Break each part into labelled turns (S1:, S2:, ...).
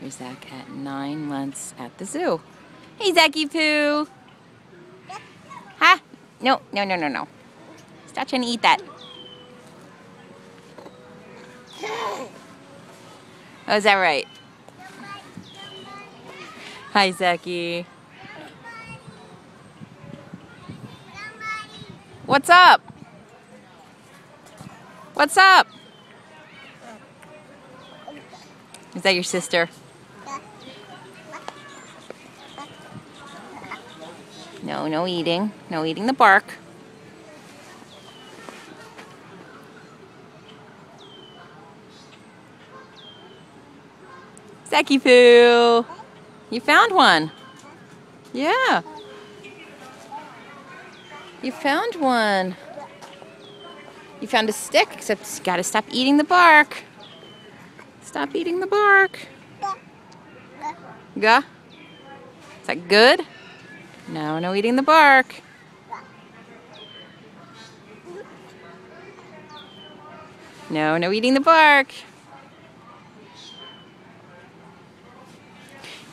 S1: Here's Zach at 9 months at the zoo. Hey, Zachy Poo. Huh? No, no, no, no, no. Stop trying to eat that. Oh, is that right? Hi, Zachy. What's up? What's up? Is that your sister? No, no eating. No eating the bark. Zachy Poo. You found one. Yeah. You found one. You found a stick, except you gotta stop eating the bark. Stop eating the bark. Gah? Is that good? No, no eating the bark. No, no eating the bark.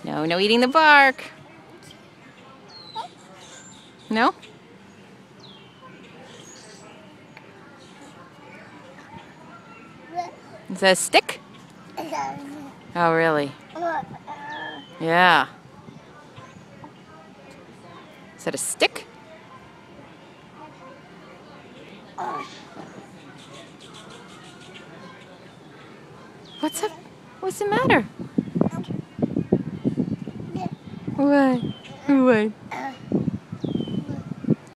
S1: No, no eating the bark. No? Is that a stick? Oh, really? Yeah. Is that a stick? What's up? What's the matter? What? What?